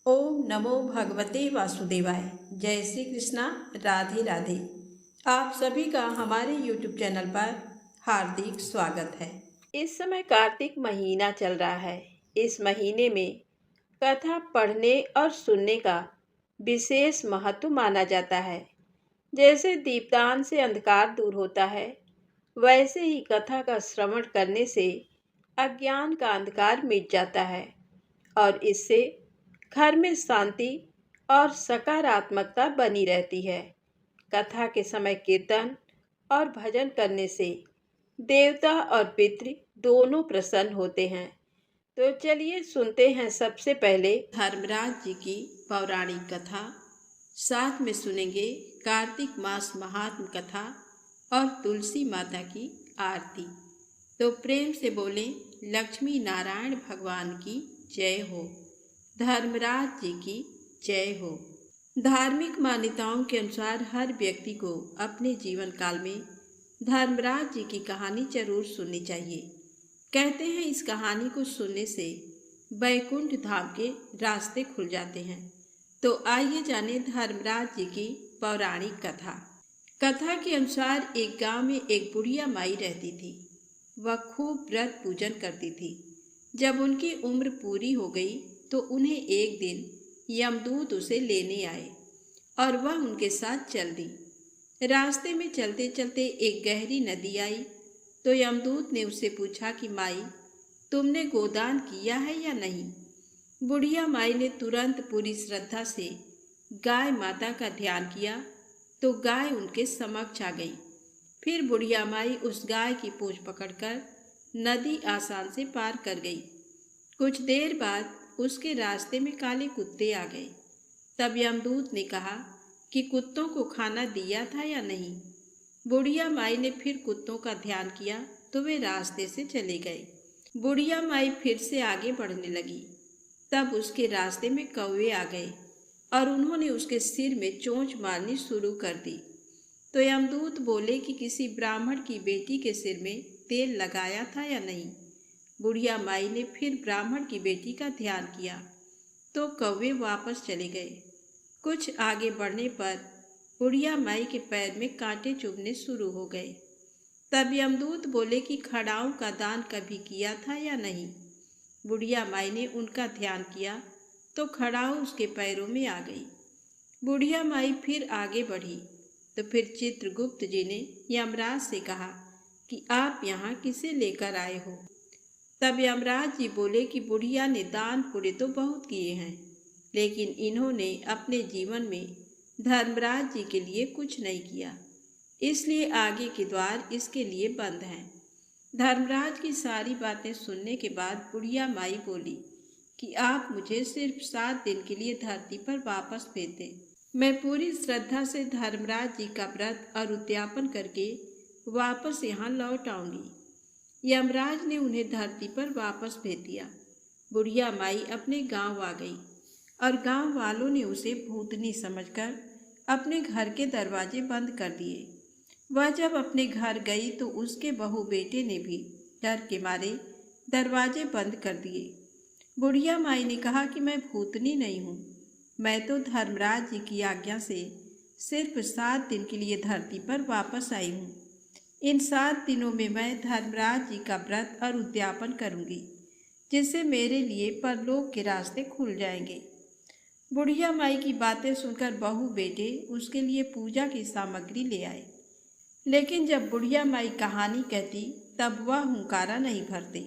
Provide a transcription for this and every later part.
ओम नमो भगवते वासुदेवाय। जय श्री कृष्णा। राधे राधे। आप सभी का हमारे YouTube चैनल पर हार्दिक स्वागत है। इस समय कार्तिक महीना चल रहा है। इस महीने में कथा पढ़ने और सुनने का विशेष महत्व माना जाता है। जैसे दीपदान से अंधकार दूर होता है, वैसे ही कथा का श्रवण करने से अज्ञान का अंधकार मिट जाता है और इससे घर में शांति और सकारात्मकता बनी रहती है। कथा के समय कीर्तन और भजन करने से देवता और पितृ दोनों प्रसन्न होते हैं। तो चलिए सुनते हैं सबसे पहले धर्मराज जी की पौराणिक कथा, साथ में सुनेंगे कार्तिक मास महात्म कथा और तुलसी माता की आरती। तो प्रेम से बोलें, लक्ष्मी नारायण भगवान की जय हो, धर्मराज जी की जय हो। धार्मिक मान्यताओं के अनुसार हर व्यक्ति को अपने जीवन काल में धर्मराज जी की कहानी जरूर सुननी चाहिए। कहते हैं इस कहानी को सुनने से बैकुंठ धाम के रास्ते खुल जाते हैं। तो आइए जाने धर्मराज जी की पौराणिक कथा। कथा के अनुसार एक गांव में एक बुढ़िया माई रहती थी। वह खूब व्रत पूजन करती थी। जब उनकी उम्र पूरी हो गई तो उन्हें एक दिन यमदूत उसे लेने आए और वह उनके साथ चल दी। रास्ते में चलते चलते एक गहरी नदी आई तो यमदूत ने उससे पूछा कि माई, तुमने गोदान किया है या नहीं। बुढ़िया माई ने तुरंत पूरी श्रद्धा से गाय माता का ध्यान किया तो गाय उनके समक्ष आ गई। फिर बुढ़िया माई उस गाय की पूंछ पकड़कर नदी आसान से पार कर गई। कुछ देर बाद उसके रास्ते में काले कुत्ते आ गए। तब यमदूत ने कहा कि कुत्तों को खाना दिया था या नहीं। बुढ़िया माई ने फिर कुत्तों का ध्यान किया तो वे रास्ते से चले गए। बुढ़िया माई फिर से आगे बढ़ने लगी। तब उसके रास्ते में कौवे आ गए और उन्होंने उसके सिर में चोंच मारनी शुरू कर दी। तो यमदूत बोले कि किसी ब्राह्मण की बेटी के सिर में तेल लगाया था या नहीं। बुढ़िया माई ने फिर ब्राह्मण की बेटी का ध्यान किया तो कौवे वापस चले गए। कुछ आगे बढ़ने पर बुढ़िया माई के पैर में कांटे चुभने शुरू हो गए। तब यमदूत बोले कि खड़ाओं का दान कभी किया था या नहीं। बुढ़िया माई ने उनका ध्यान किया तो खड़ाऊ उसके पैरों में आ गई। बुढ़िया माई फिर आगे बढ़ी तो फिर चित्रगुप्त जी ने यमराज से कहा कि आप यहाँ किसे लेकर आए हो। तब यमराज जी बोले कि बुढ़िया ने दान पुण्य तो बहुत किए हैं, लेकिन इन्होंने अपने जीवन में धर्मराज जी के लिए कुछ नहीं किया, इसलिए आगे के द्वार इसके लिए बंद हैं। धर्मराज की सारी बातें सुनने के बाद बुढ़िया माई बोली कि आप मुझे सिर्फ 7 दिन के लिए धरती पर वापस भेज दें। मैं पूरी श्रद्धा से धर्मराज जी का व्रत और उद्यापन करके वापस यहाँ लौट आऊंगी। यमराज ने उन्हें धरती पर वापस भेज दिया। बुढ़िया माई अपने गांव आ गई और गांव वालों ने उसे भूतनी समझकर अपने घर के दरवाजे बंद कर दिए। वह जब अपने घर गई तो उसके बहू बेटे ने भी डर के मारे दरवाजे बंद कर दिए। बुढ़िया माई ने कहा कि मैं भूतनी नहीं हूँ, मैं तो धर्मराज जी की आज्ञा से सिर्फ 7 दिन के लिए धरती पर वापस आई हूँ। इन 7 दिनों में मैं धर्मराज जी का व्रत और उद्यापन करूँगी, जिससे मेरे लिए परलोक के रास्ते खुल जाएंगे। बुढ़िया माई की बातें सुनकर बहू बेटे उसके लिए पूजा की सामग्री ले आए, लेकिन जब बुढ़िया माई कहानी कहती तब वह हुंकारा नहीं भरती,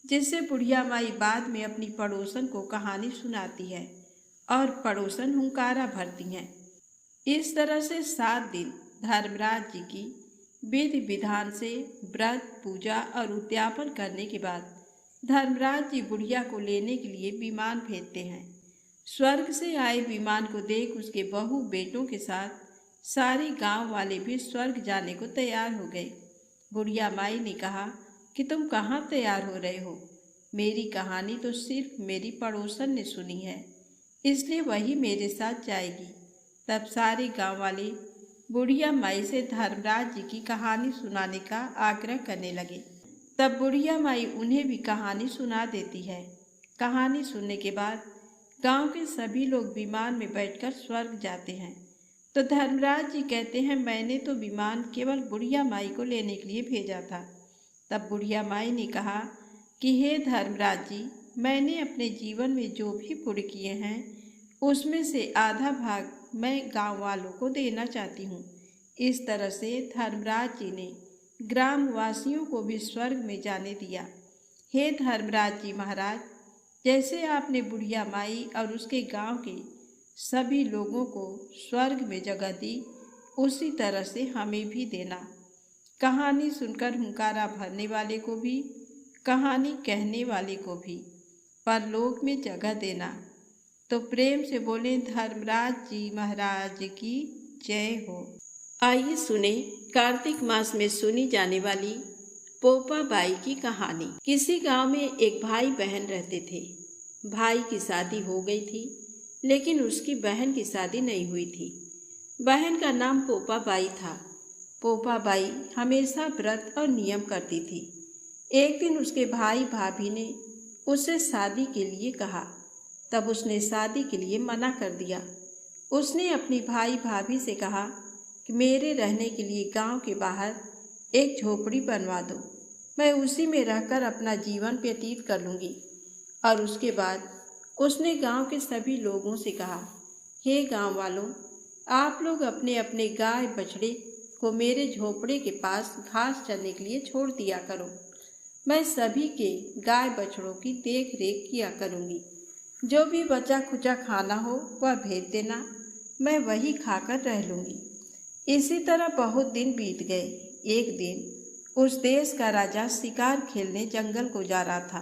जिससे बुढ़िया माई बाद में अपनी पड़ोसन को कहानी सुनाती है और पड़ोसन हुंकारा भरती हैं। इस तरह से 7 दिन धर्मराज जी की विधि विधान से व्रत पूजा और उद्यापन करने के बाद धर्मराज जी बुढ़िया को लेने के लिए विमान भेजते हैं। स्वर्ग से आए विमान को देख उसके बहू बेटों के साथ सारे गांव वाले भी स्वर्ग जाने को तैयार हो गए। बुढ़िया माई ने कहा कि तुम कहाँ तैयार हो रहे हो, मेरी कहानी तो सिर्फ मेरी पड़ोसन ने सुनी है, इसलिए वही मेरे साथ जाएगी। तब सारे गांव वाले बुढ़िया माई से धर्मराज जी की कहानी सुनाने का आग्रह करने लगे। तब बुढ़िया माई उन्हें भी कहानी सुना देती है। कहानी सुनने के बाद गांव के सभी लोग विमान में बैठकर स्वर्ग जाते हैं। तो धर्मराज जी कहते हैं, मैंने तो विमान केवल बुढ़िया माई को लेने के लिए भेजा था। तब बुढ़िया माई ने कहा कि हे धर्मराज जी, मैंने अपने जीवन में जो भी पुण्य किए हैं उसमें से आधा भाग मैं गांव वालों को देना चाहती हूँ। इस तरह से धर्मराज जी ने ग्रामवासियों को भी स्वर्ग में जाने दिया। हे धर्मराज जी महाराज, जैसे आपने बुढ़िया माई और उसके गांव के सभी लोगों को स्वर्ग में जगह दी, उसी तरह से हमें भी देना। कहानी सुनकर हुंकारा भरने वाले को भी, कहानी कहने वाले को भी परलोक में जगह देना। तो प्रेम से बोले धर्मराज जी महाराज की जय हो। आइए सुने कार्तिक मास में सुनी जाने वाली पोपा बाई की कहानी। किसी गांव में एक भाई बहन रहते थे। भाई की शादी हो गई थी, लेकिन उसकी बहन की शादी नहीं हुई थी। बहन का नाम पोपा बाई था। पोपा बाई हमेशा व्रत और नियम करती थी। एक दिन उसके भाई भाभी ने उससे शादी के लिए कहा, तब उसने शादी के लिए मना कर दिया। उसने अपनी भाई भाभी से कहा कि मेरे रहने के लिए गांव के बाहर एक झोपड़ी बनवा दो, मैं उसी में रहकर अपना जीवन व्यतीत कर लूँगी। और उसके बाद उसने गांव के सभी लोगों से कहा, हे गांव वालों, आप लोग अपने अपने गाय बछड़े को मेरे झोपड़े के पास घास चरने के लिए छोड़ दिया करो। मैं सभी के गाय बछड़ों की देख रेख किया करूँगी। जो भी बचा खुचा खाना हो वह भेज देना, मैं वही खाकर रह लूँगी। इसी तरह बहुत दिन बीत गए। एक दिन उस देश का राजा शिकार खेलने जंगल को जा रहा था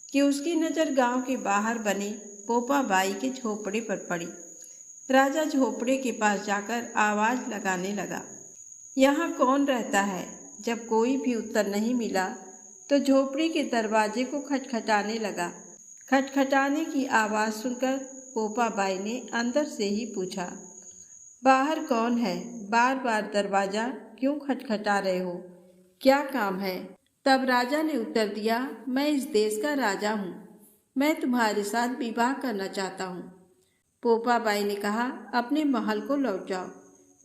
कि उसकी नज़र गांव के बाहर बने पोपा बाई के झोपड़े पर पड़ी। राजा झोपड़े के पास जाकर आवाज़ लगाने लगा, यहाँ कौन रहता है? जब कोई भी उत्तर नहीं मिला तो झोपड़ी के दरवाजे को खटखटाने लगा। खटखटाने की आवाज़ सुनकर पोपा बाई ने अंदर से ही पूछा, बाहर कौन है? बार बार दरवाज़ा क्यों खटखटा रहे हो? क्या काम है? तब राजा ने उत्तर दिया, मैं इस देश का राजा हूँ, मैं तुम्हारे साथ विवाह करना चाहता हूँ। पोपा बाई ने कहा, अपने महल को लौट जाओ,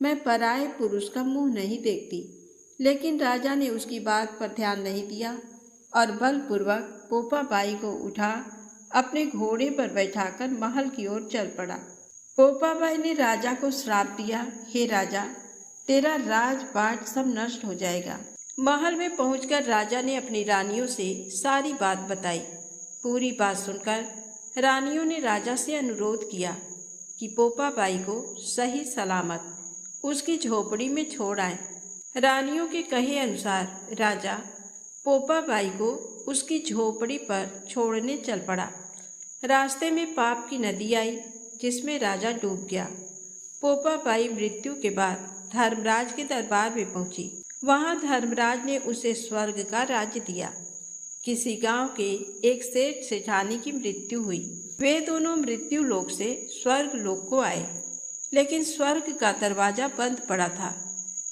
मैं पराये पुरुष का मुँह नहीं देखती। लेकिन राजा ने उसकी बात पर ध्यान नहीं दिया और बलपूर्वक पोपा बाई को उठा अपने घोड़े पर बैठाकर महल की ओर चल पड़ा। पोपा बाई ने राजा को श्राप दिया, हे राजा, तेरा राजपाट सब नष्ट हो जाएगा। महल में पहुंचकर राजा ने अपनी रानियों से सारी बात बताई। पूरी बात सुनकर रानियों ने राजा से अनुरोध किया कि पोपा बाई को सही सलामत उसकी झोपड़ी में छोड़ आए। रानियों के कहे अनुसार राजा पोपा बाई को उसकी झोपड़ी पर छोड़ने चल पड़ा। रास्ते में पाप की नदी आई, जिसमें राजा डूब गया। पोपा बाई मृत्यु के बाद धर्मराज के दरबार में पहुंची। वहां धर्मराज ने उसे स्वर्ग का राज्य दिया। किसी गांव के एक सेठ सेठानी की मृत्यु हुई। वे दोनों मृत्यु लोक से स्वर्ग लोक को आए, लेकिन स्वर्ग का दरवाजा बंद पड़ा था।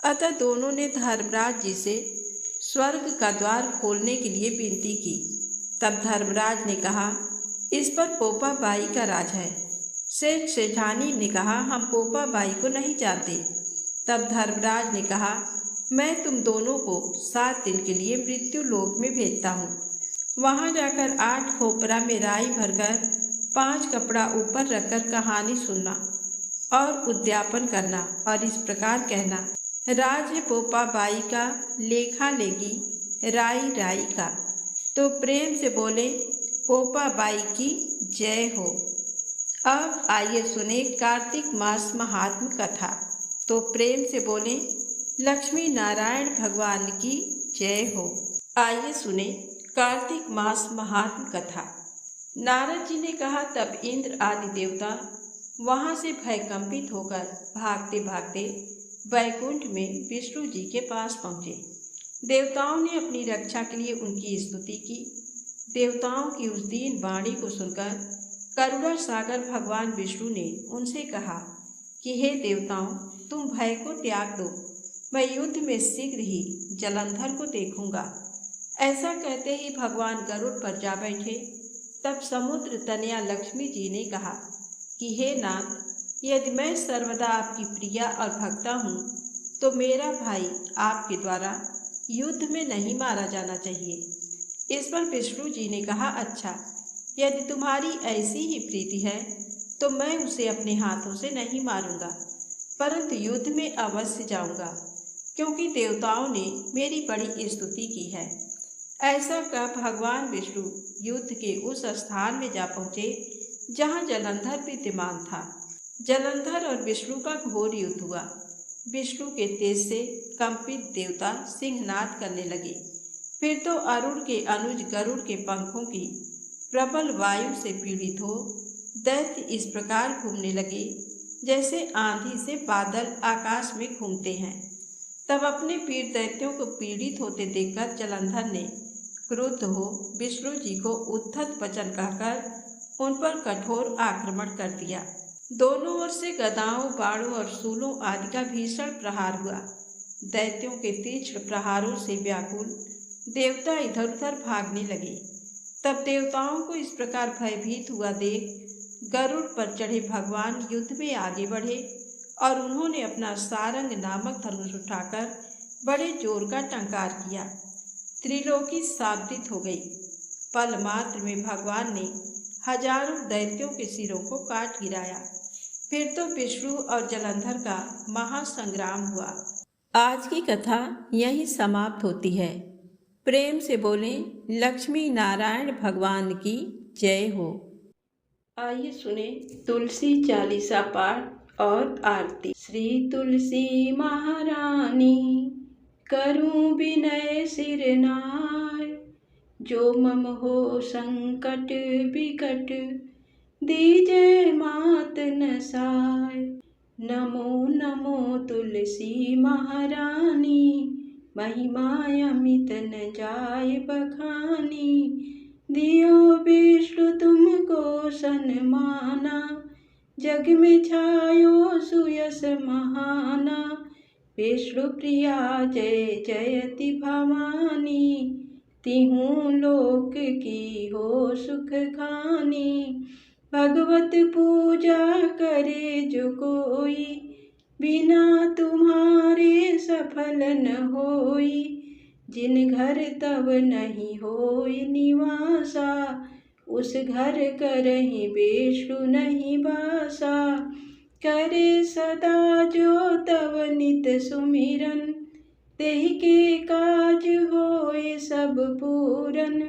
अतः दोनों ने धर्मराज जी से स्वर्ग का द्वार खोलने के लिए विनती की। तब धर्मराज ने कहा, इस पर पोपा बाई का राज है। सेठ सेठानी ने कहा, हम पोपा बाई को नहीं जानते। तब धर्मराज ने कहा, मैं तुम दोनों को 7 दिन के लिए मृत्यु लोक में भेजता हूँ। वहाँ जाकर 8 खोपरा में राई भरकर 5 कपड़ा ऊपर रखकर कहानी सुनना और उद्यापन करना और इस प्रकार कहना, राज है पोपा बाई का, लेखा लेगी राई राई का। तो प्रेम से बोले पोपा बाई की जय हो। अब आइए सुने कार्तिक मास महात्म कथा। तो प्रेम से बोले लक्ष्मी नारायण भगवान की जय हो। आइए सुने कार्तिक मास महात्म कथा। नारद जी ने कहा, तब इंद्र आदि देवता वहाँ से भयकंपित होकर भागते भागते वैकुंठ में विष्णु जी के पास पहुँचे। देवताओं ने अपनी रक्षा के लिए उनकी स्तुति की। देवताओं की उस दीन वाणी को सुनकर करुणा सागर भगवान विष्णु ने उनसे कहा कि हे देवताओं, तुम भय को त्याग दो, मैं युद्ध में शीघ्र ही जलंधर को देखूंगा। ऐसा कहते ही भगवान गरुड़ पर जा बैठे। तब समुद्र तनया लक्ष्मी जी ने कहा कि हे नाथ, यदि मैं सर्वदा आपकी प्रिया और भक्ता हूँ तो मेरा भाई आपके द्वारा युद्ध में नहीं मारा जाना चाहिए। इस पर विष्णु जी ने कहा, अच्छा, यदि तुम्हारी ऐसी ही प्रीति है तो मैं उसे अपने हाथों से नहीं मारूंगा, परंतु युद्ध में अवश्य जाऊंगा, क्योंकि देवताओं ने मेरी बड़ी स्तुति की है। ऐसा कह भगवान विष्णु युद्ध के उस स्थान में जा पहुँचे जहाँ जलंधर विद्यमान था। जलंधर और विष्णु का घोर युद्ध हुआ। विष्णु के तेज से कंपित देवता सिंहनाद करने लगे। फिर तो अरुण के अनुज गरुड़ के पंखों की प्रबल वायु से पीड़ित हो दैत्य इस प्रकार घूमने लगे जैसे आंधी से बादल आकाश में घूमते हैं। तब अपने पीर दैत्यों को पीड़ित होते देखकर जलंधर ने क्रुद्ध हो विष्णु जी को उद्धत वचन कहकर उन पर कठोर आक्रमण कर दिया। दोनों ओर से गदाओं, बाणों और शूलों आदि का भीषण प्रहार हुआ। दैत्यों के तीक्ष्ण प्रहारों से व्याकुल देवता इधर उधर भागने लगे। तब देवताओं को इस प्रकार भयभीत हुआ देख गरुड़ पर चढ़े भगवान युद्ध में आगे बढ़े और उन्होंने अपना सारंग नामक धनुष उठाकर बड़े जोर का टंकार किया। त्रिलोकी शाब्दित हो गई। पल मात्र में भगवान ने हजारों दैत्यों के सिरों को काट गिराया। फिर तो विष्णु और जलंधर का महासंग्राम हुआ। आज की कथा यहीं समाप्त होती है। प्रेम से बोलें लक्ष्मी नारायण भगवान की जय हो। आइए सुने तुलसी चालीसा पाठ और आरती। श्री तुलसी महारानी करूं विनय सिर नाय, जो मम हो संकट विकट दीजे मात न साय। नमो नमो तुलसी महारानी, महिमा अमित न जाय बखानी। दियो विष्णु तुमको सन्माना, जग में छायो सुयस महाना। विष्णु प्रिया जय जयति भवानी, तिहूँ लोक की हो सुख खानी। भगवत पूजा करे जो कोई, बिना तुम्हारे सफल न होई। जिन घर तब नहीं होई निवासा, उस घर करहि विष्णु नहीं बासा। करे सदा जो तब नित सुमिरन, तेहि के काज होए सब पूरन।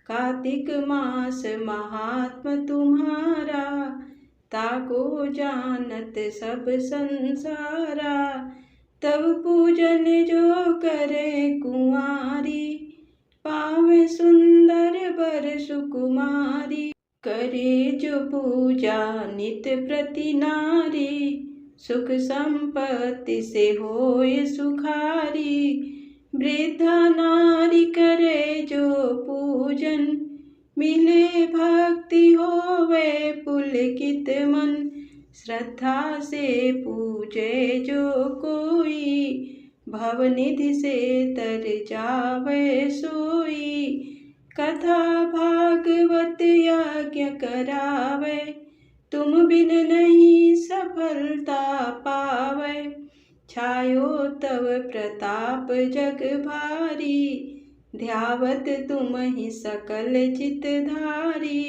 कार्तिक मास महात्म तुम्हारा, ताको जानत सब संसारा। तब पूजन जो करे कुंवारी, पावे सुंदर बर सुकुमारी। करे जो पूजा नित प्रति नारी, सुख संपत्ति से होए सुखारी। वृद्धा नारी करे जो पूजन, मिले भक्ति होवे पुलकित मन। श्रद्धा से पूजे जो कोई, भवनिधि से तर जावे सोई। कथा भागवत यज्ञ करावे, तुम बिन नहीं सफलता पावे। छायो तव प्रताप जग भारी, ध्यावत तुम ही सकल चित धारी।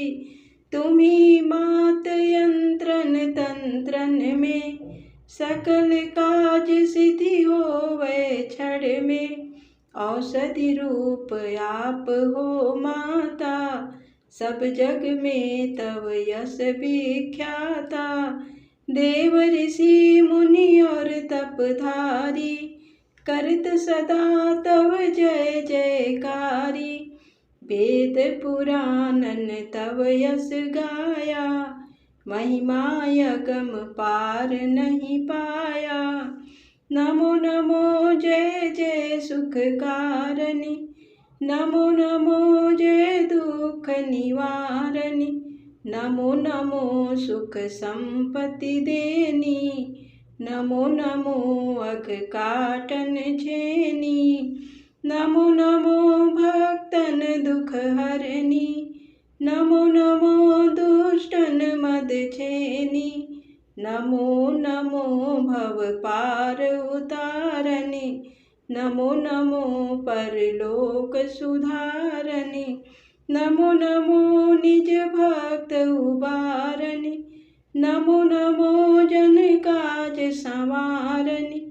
तुम्ही मात यंत्रन तंत्रन में, सकल काज सिद्धि होवे क्षण में। औषधि रूप आप हो माता, सब जग में तव यश विख्याता। देव ऋषि मुनि और तपधारी, करत सदा तव जय जयकारी। वेद पुराणन तव यश गाया, महिमा अगम पार नहीं पाया। नमो नमो जय जय सुख कारणी, नमो नमो जय दुख निवारणी। नमो नमो सुख संपत्ति देनी, नमो नमो अघ काटन झेनी। नमो नमो भक्तन दुख हरनी, नमो नमो दुष्टन मद छेनी, नमो नमो भव पार उतारने, नमो नमो परलोक सुधारने, नमो नमो निज भक्त उबारने, नमो नमो जन काज संवारने,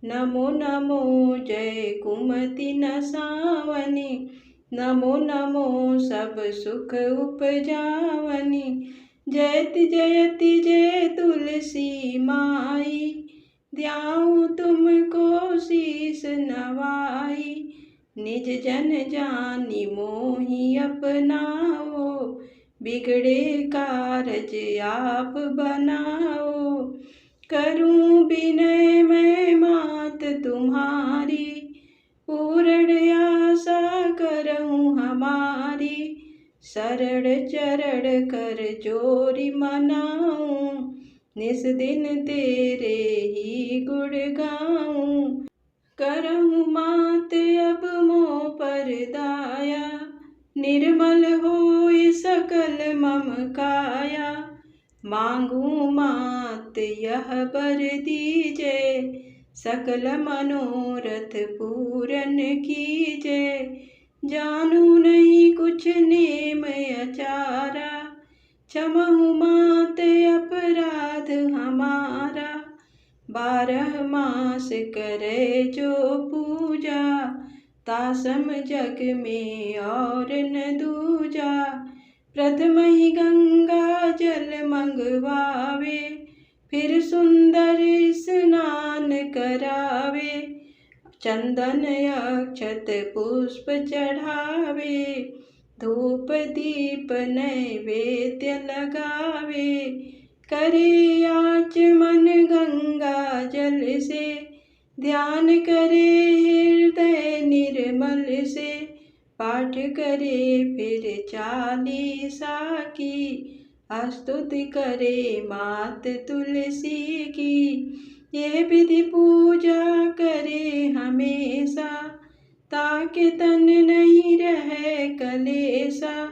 नमो नमो जय कुमति नसावने, नमो नमो सब सुख उपजावने, जयति जयति जय तुलसी माई, ध्याऊं तुमको शीस नवाई, निज जन जानी मोहि अपनाओ, बिगड़े कारज आप बनाओ, करूं विनय मैं मात तुम्हारी, पूर्ण आशा करऊं हमारी, शरण चरण कर जोरी मनाऊं, निस दिन तेरे ही गुण गाऊं, करऊं मात अब मोह पर दाया, निर्मल होय सकल मम काया, मांगू मात यह बर दीजे, सकल मनोरथ पूरन कीजे, जानू नहीं कुछ नेम अचारा, क्षमहु मात अपराध हमारा, 12 मास करे जो पूजा, तासम जग में और न दूजा, प्रथम ही गंगा जल मंगवावे, फिर सुंदर स्नान करावे, चंदन अक्षत पुष्प चढ़ावे, धूप दीप नैवेद्य लगावे, करे आचमन गंगा जल से, ध्यान करे हृदय निर्मल से, पाठ करे फिर चालीसा की, स्तुति करे मात तुलसी की, यह विधि पूजा करे हमेशा, ताकि तन नहीं रहे कलेसा,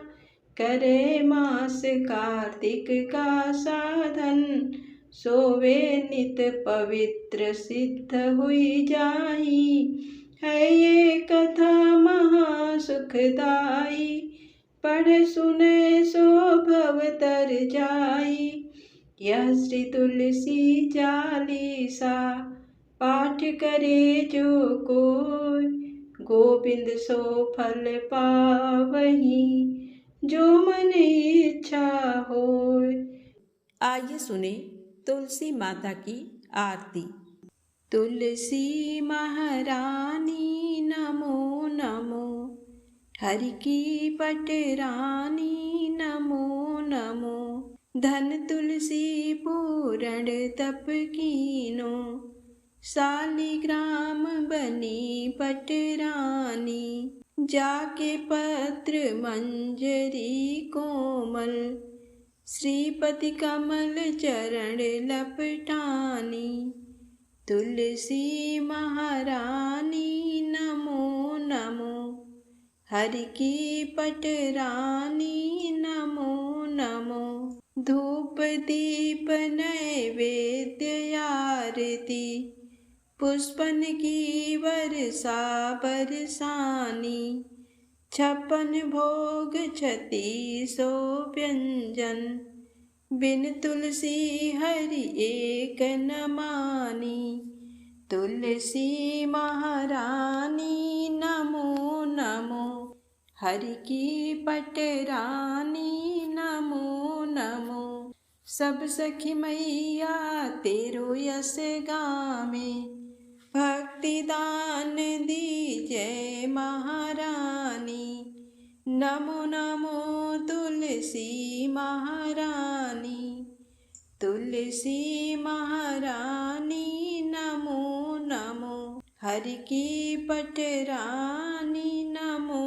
करे मास कार्तिक का साधन, सोवे नित पवित्र सिद्ध हुई जाई, है ये कथा महा सुखदाई, पढ़ सुने सो भव तर जाई, यह श्री तुलसी चालीसा, पाठ करे जो कोई, गोविंद सो फल पावही, जो मन इच्छा होय। आइए सुने तुलसी माता की आरती। तुलसी महारानी नमो नमो, हरि की पटरानी नमो नमो, धन तुलसी पूरण तप कीनो, शालिग्राम बनी पटरानी, जाके पत्र मंजरी कोमल, श्रीपति कमल चरण लपटानी, तुलसी महारानी नमो नमो, हरि की पटरानी नमो नमो, धूप दीप नैवेद्य आरती, पुष्पन की वर्षा बरसानी, 56 भोग 36 व्यंजन, बिन तुलसी हरि एक न मानी, तुलसी महारानी नमो नमो, हरि की पटरानी नमो नमो, सब सखी मैया तेरो यस गामे, भक्ति दान दी जय महारानी, नमो नमो तुलसी महारानी, तुलसी महारानी नमो नमो, हरि की पटरानी नमो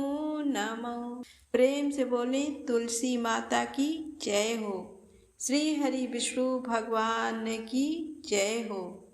नमो। प्रेम से बोले तुलसी माता की जय हो। श्री हरि विष्णु भगवान की जय हो।